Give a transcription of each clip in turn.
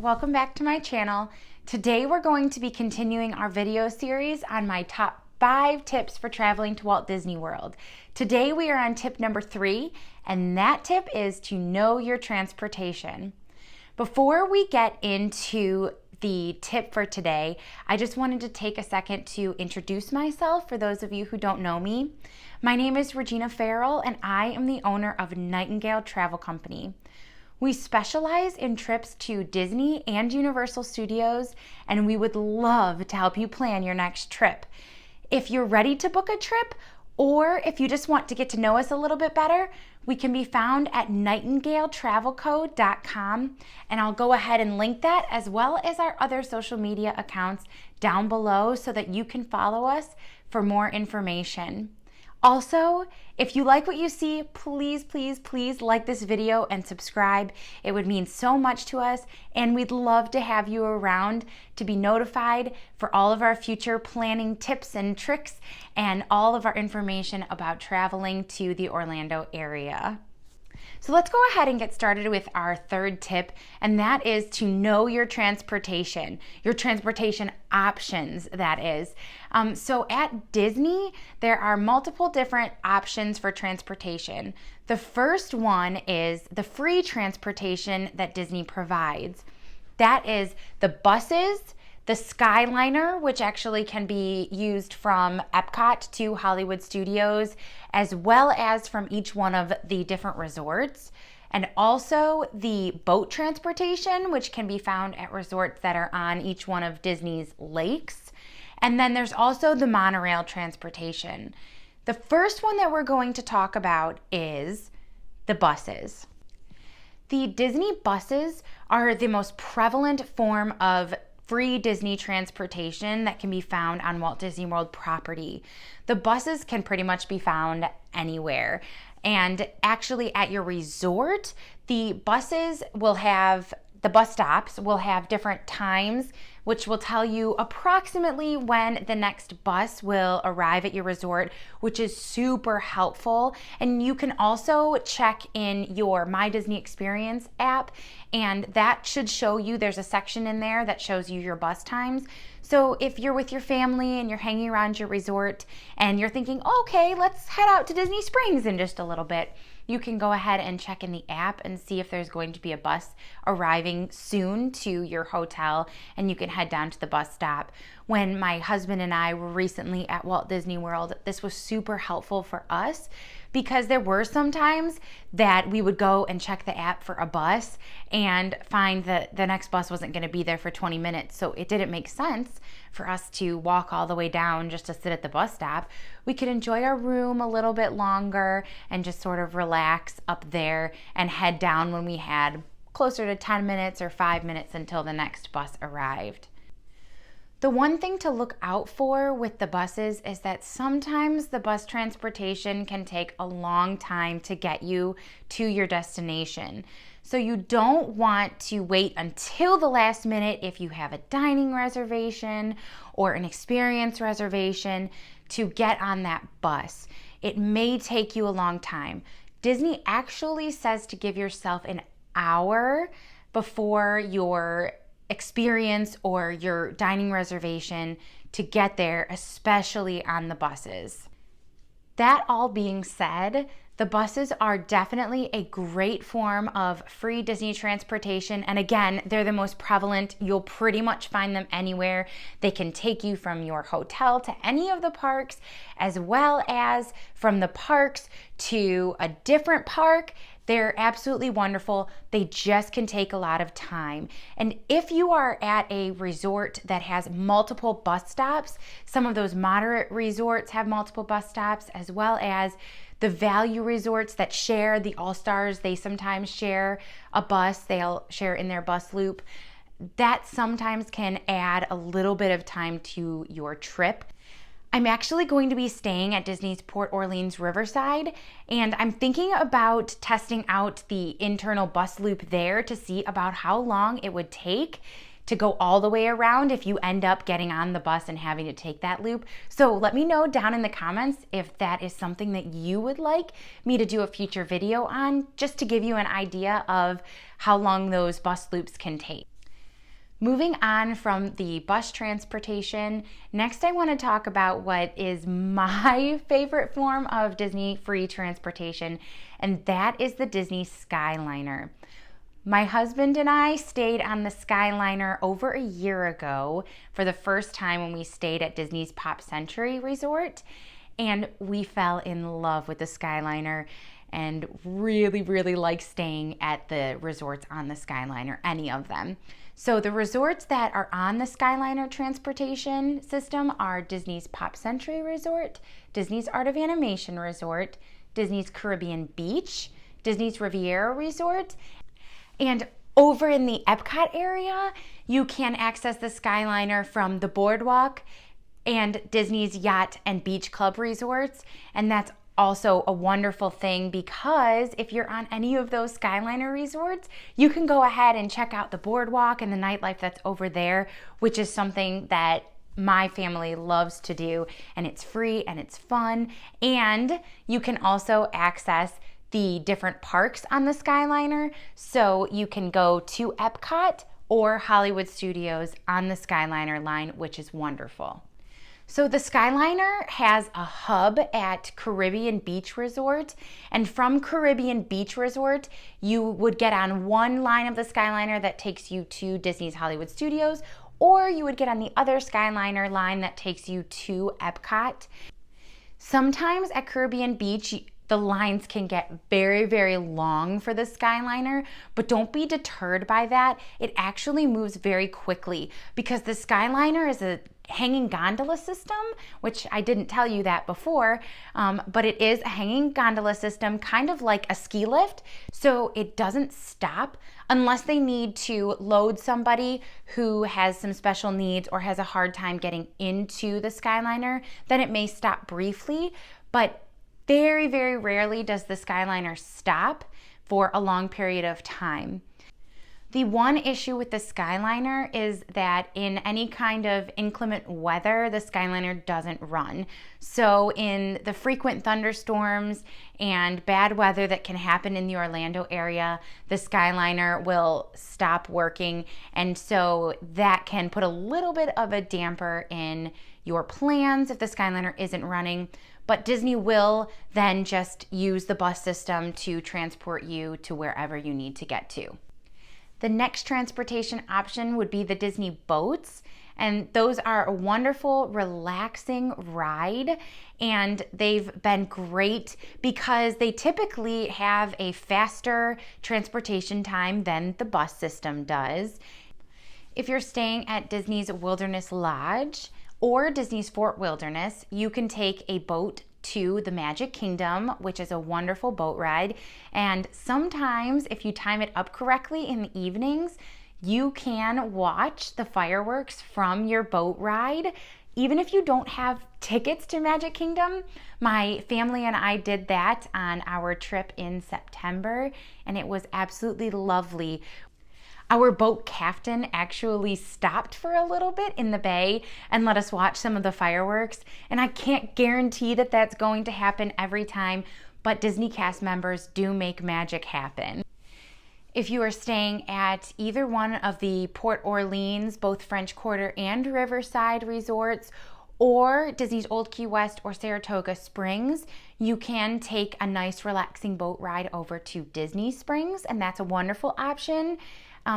welcome back to my channel. Today we're going to be continuing our video series on my top 5 tips for traveling to Walt Disney World. Today we are on tip number 3, and that tip is to know your transportation. Before we get into the tip for today, I just wanted to take a second to introduce myself for those of you who don't know me. My name is Regina Farrell, and I am the owner of Nightingale Travel Company. We specialize in trips to Disney and Universal Studios, and we would love to help you plan your next trip. If you're ready to book a trip, or if you just want to get to know us a little bit better, we can be found at nightingaletravelco.com, and I'll go ahead and link that as well as our other social media accounts down below so that you can follow us for more information. Also, if you like what you see, please like this video and subscribe. It would mean so much to us, and we'd love to have you around to be notified for all of our future planning tips and tricks and all of our information about traveling to the Orlando area. So let's go ahead and get started with our third tip, and that is to know your transportation options, that is. So at Disney, there are multiple different options for transportation. The first one is the free transportation that Disney provides. That is the buses, the Skyliner, which actually can be used from Epcot to Hollywood Studios, as well as from each one of the different resorts. And also the boat transportation, which can be found at resorts that are on each one of Disney's lakes. And then there's also the monorail transportation. The first one that we're going to talk about is the buses. The Disney buses are the most prevalent form of free Disney transportation that can be found on Walt Disney World property. The buses can pretty much be found anywhere. And actually at your resort, the bus stops will have different times, which will tell you approximately when the next bus will arrive at your resort, which is super helpful. And you can also check in your My Disney Experience app, and that should show you, there's a section in there that shows you your bus times. So if you're with your family and you're hanging around your resort and you're thinking, okay, let's head out to Disney Springs in just a little bit, you can go ahead and check in the app and see if there's going to be a bus arriving soon to your hotel, and you can head down to the bus stop. When my husband and I were recently at Walt Disney World, this was super helpful for us because there were some times that we would go and check the app for a bus and find that the next bus wasn't going to be there for 20 minutes. So it didn't make sense for us to walk all the way down just to sit at the bus stop. We could enjoy our room a little bit longer and just sort of relax up there and head down when we had closer to 10 minutes or 5 minutes until the next bus arrived. The one thing to look out for with the buses is that sometimes the bus transportation can take a long time to get you to your destination. So you don't want to wait until the last minute if you have a dining reservation or an experience reservation to get on that bus. It may take you a long time. Disney actually says to give yourself an hour before your experience or your dining reservation to get there, especially on the buses. That all being said, the buses are definitely a great form of free Disney transportation. And again, they're the most prevalent. You'll pretty much find them anywhere. They can take you from your hotel to any of the parks, as well as from the parks to a different park. They're absolutely wonderful. They just can take a lot of time. And if you are at a resort that has multiple bus stops, some of those moderate resorts have multiple bus stops, as well as the value resorts that share, the All-Stars, they sometimes share a bus. They'll share in their bus loop. That sometimes can add a little bit of time to your trip. I'm actually going to be staying at Disney's Port Orleans Riverside, and I'm thinking about testing out the internal bus loop there to see about how long it would take to go all the way around if you end up getting on the bus and having to take that loop. So let me know down in the comments if that is something that you would like me to do a future video on, just to give you an idea of how long those bus loops can take. Moving on from the bus transportation, next I want to talk about what is my favorite form of Disney free transportation, and that is the Disney Skyliner. My husband and I stayed on the Skyliner over a year ago for the first time when we stayed at Disney's Pop Century Resort, and we fell in love with the Skyliner and really like staying at the resorts on the Skyliner, any of them. So the resorts that are on the Skyliner transportation system are Disney's Pop Century Resort, Disney's Art of Animation Resort, Disney's Caribbean Beach, Disney's Riviera Resort, and over in the Epcot area, you can access the Skyliner from the Boardwalk and Disney's Yacht and Beach Club resorts, and that's also a wonderful thing because if you're on any of those Skyliner resorts, you can go ahead and check out the boardwalk and the nightlife that's over there, which is something that my family loves to do, and it's free and it's fun. And you can also access the different parks on the Skyliner, so you can go to Epcot or Hollywood Studios on the Skyliner line, which is wonderful. So the Skyliner has a hub at Caribbean Beach Resort, and from Caribbean Beach Resort, you would get on one line of the Skyliner that takes you to Disney's Hollywood Studios, or you would get on the other Skyliner line that takes you to Epcot. Sometimes at Caribbean Beach, the lines can get very long for the Skyliner, but don't be deterred by that. It actually moves very quickly because the Skyliner is a hanging gondola system, which I didn't tell you that before, but it is a hanging gondola system, kind of like a ski lift, so it doesn't stop unless they need to load somebody who has some special needs or has a hard time getting into the Skyliner. Then it may stop briefly, but very rarely does the Skyliner stop for a long period of time. The one issue with the Skyliner is that in any kind of inclement weather, the Skyliner doesn't run. So in the frequent thunderstorms and bad weather that can happen in the Orlando area, the Skyliner will stop working, and so that can put a little bit of a damper in your plans if the Skyliner isn't running. But Disney will then just use the bus system to transport you to wherever you need to get to. The next transportation option would be the Disney boats, and those are a wonderful, relaxing ride, and they've been great because they typically have a faster transportation time than the bus system does. If you're staying at Disney's Wilderness Lodge or Disney's Fort Wilderness, you can take a boat to the Magic Kingdom, which is a wonderful boat ride. And sometimes, if you time it up correctly in the evenings, you can watch the fireworks from your boat ride, even if you don't have tickets to Magic Kingdom. My family and I did that on our trip in September, and it was absolutely lovely. Our boat captain actually stopped for a little bit in the bay and let us watch some of the fireworks. And I can't guarantee that that's going to happen every time, but Disney cast members do make magic happen. If you are staying at either one of the Port Orleans, both French Quarter and Riverside resorts, or Disney's Old Key West or Saratoga Springs, you can take a nice relaxing boat ride over to Disney Springs, and that's a wonderful option.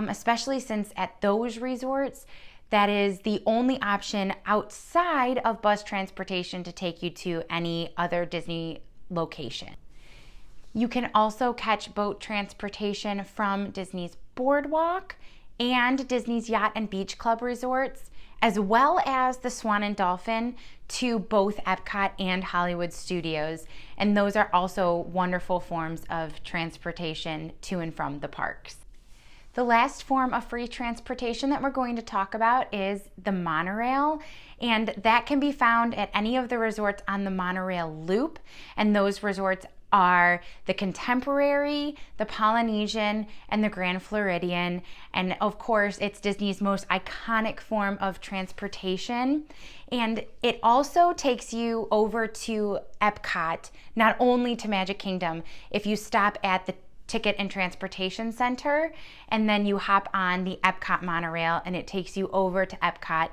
Especially since at those resorts, that is the only option outside of bus transportation to take you to any other Disney location. You can also catch boat transportation from Disney's Boardwalk and Disney's Yacht and Beach Club resorts, as well as the Swan and Dolphin to both Epcot and Hollywood Studios. And those are also wonderful forms of transportation to and from the parks. The last form of free transportation that we're going to talk about is the monorail, and that can be found at any of the resorts on the monorail loop, and those resorts are the Contemporary, the Polynesian, and the Grand Floridian. And of course, it's Disney's most iconic form of transportation. And it also takes you over to Epcot, not only to Magic Kingdom. If you stop at the Ticket and Transportation Center, and then you hop on the Epcot Monorail and it takes you over to Epcot.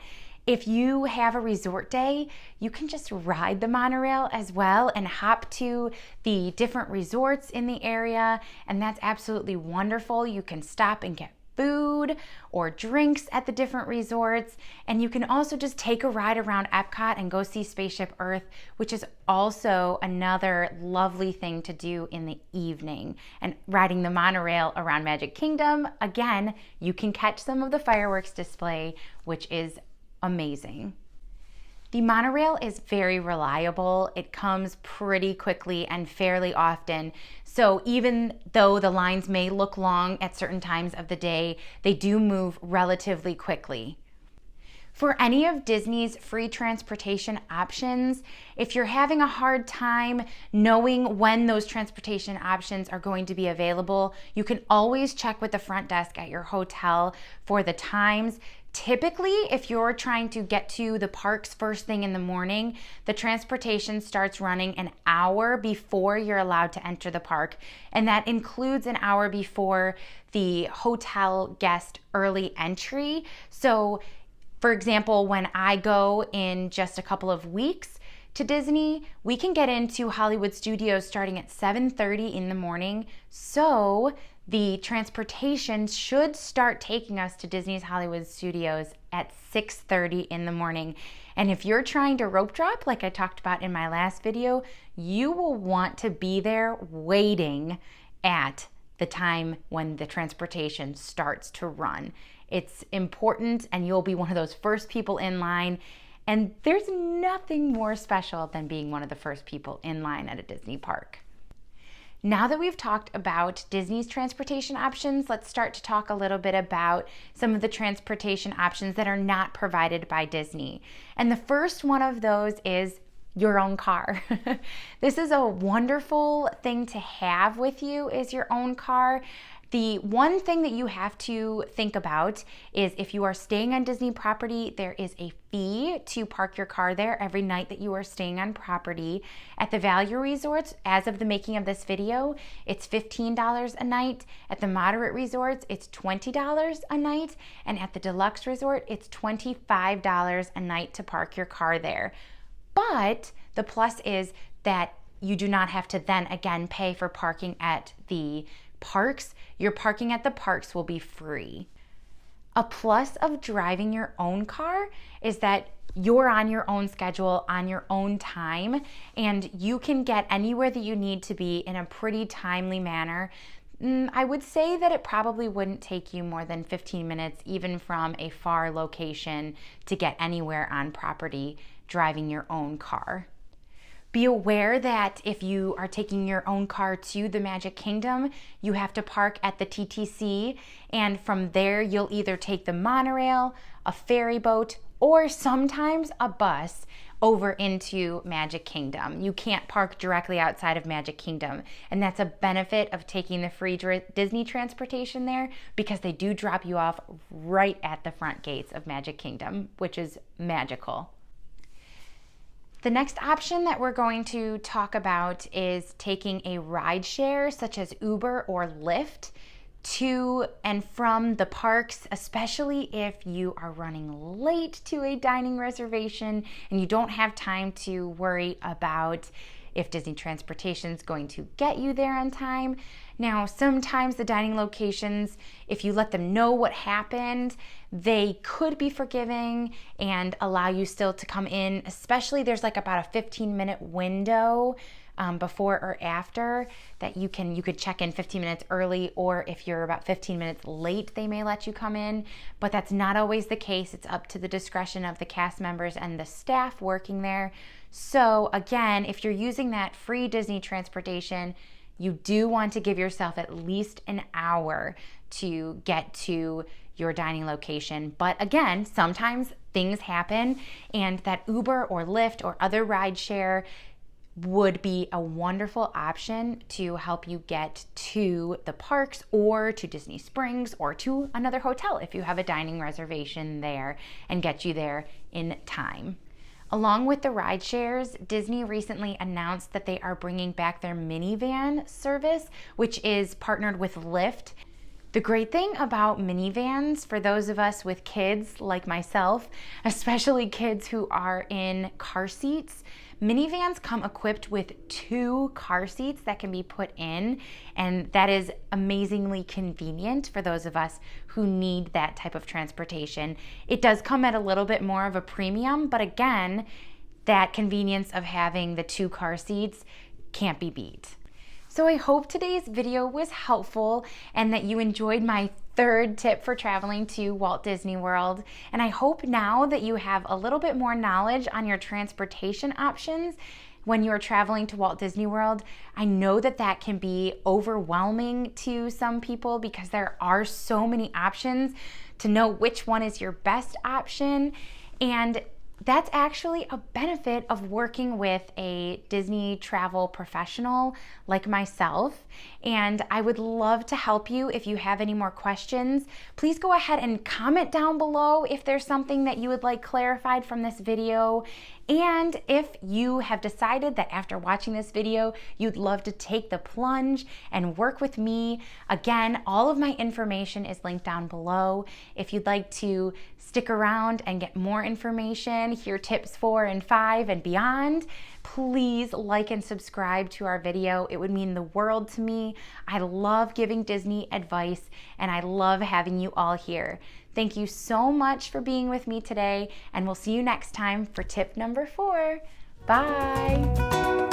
If you have a resort day, you can just ride the monorail as well and hop to the different resorts in the area, and that's absolutely wonderful. You can stop and get food or drinks at the different resorts, and you can also just take a ride around Epcot and go see Spaceship Earth, which is also another lovely thing to do in the evening. And riding the monorail around Magic Kingdom, again, you can catch some of the fireworks display, which is amazing. The monorail is very reliable. It comes pretty quickly and fairly often. So even though the lines may look long at certain times of the day, they do move relatively quickly. For any of Disney's free transportation options, if you're having a hard time knowing when those transportation options are going to be available, you can always check with the front desk at your hotel for the times. Typically, if you're trying to get to the parks first thing in the morning, the transportation starts running an hour before you're allowed to enter the park, and that includes an hour before the hotel guest early entry. So, for example, when I go in just a couple of weeks to Disney, we can get into Hollywood Studios starting at 7:30 in the morning. So the transportation should start taking us to Disney's Hollywood Studios at 6:30 in the morning. And if you're trying to rope drop, like I talked about in my last video, you will want to be there waiting at the time when the transportation starts to run. It's important, and you'll be one of those first people in line. And there's nothing more special than being one of the first people in line at a Disney park. Now that we've talked about Disney's transportation options, let's start to talk a little bit about some of the transportation options that are not provided by Disney. And the first one of those is your own car. This is a wonderful thing to have with you, is your own car. The one thing that you have to think about is if you are staying on Disney property, there is a fee to park your car there every night that you are staying on property. At the value resorts, as of the making of this video, it's $15 a night. At the moderate resorts, it's $20 a night. And at the deluxe resort, it's $25 a night to park your car there. But the plus is that you do not have to then again pay for parking at the parks. Your parking at the parks will be free. A plus of driving your own car is that you're on your own schedule, on your own time, and you can get anywhere that you need to be in a pretty timely manner. I would say that it probably wouldn't take you more than 15 minutes, even from a far location, to get anywhere on property driving your own car. Be aware that if you are taking your own car to the Magic Kingdom, you have to park at the TTC, and from there you'll either take the monorail, a ferry boat, or sometimes a bus over into Magic Kingdom. You can't park directly outside of Magic Kingdom, and that's a benefit of taking the free Disney transportation there, because they do drop you off right at the front gates of Magic Kingdom, which is magical. The next option that we're going to talk about is taking a ride share such as Uber or Lyft to and from the parks, especially if you are running late to a dining reservation and you don't have time to worry about if Disney Transportation is going to get you there on time. Now, sometimes the dining locations, if you let them know what happened, they could be forgiving and allow you still to come in, especially there's like about a 15-minute window before or after that you could check in 15 minutes early, or if you're about 15 minutes late, they may let you come in, but that's not always the case. It's up to the discretion of the cast members and the staff working there. So again, if you're using that free Disney transportation, you do want to give yourself at least an hour to get to your dining location. But again, sometimes things happen, and that Uber or Lyft or other rideshare would be a wonderful option to help you get to the parks or to Disney Springs or to another hotel if you have a dining reservation there, and get you there in time. Along with the ride shares, Disney recently announced that they are bringing back their Minivan service, which is partnered with Lyft. The great thing about minivans, for those of us with kids like myself, especially kids who are in car seats, minivans come equipped with 2 car seats that can be put in, and that is amazingly convenient for those of us who need that type of transportation. It does come at a little bit more of a premium, but again, that convenience of having the 2 car seats can't be beat. So I hope today's video was helpful and that you enjoyed my 3rd tip for traveling to Walt Disney World. And I hope now that you have a little bit more knowledge on your transportation options when you're traveling to Walt Disney World. I know that that can be overwhelming to some people because there are so many options to know which one is your best option. And that's actually a benefit of working with a Disney travel professional like myself. And I would love to help you. If you have any more questions, please go ahead and comment down below if there's something that you would like clarified from this video. And if you have decided that after watching this video, you'd love to take the plunge and work with me, again, all of my information is linked down below. If you'd like to stick around and get more information, hear tips 4 and 5 and beyond, please like and subscribe to our video. It would mean the world to me. I love giving Disney advice and I love having you all here. Thank you so much for being with me today, and we'll see you next time for tip number 4. Bye.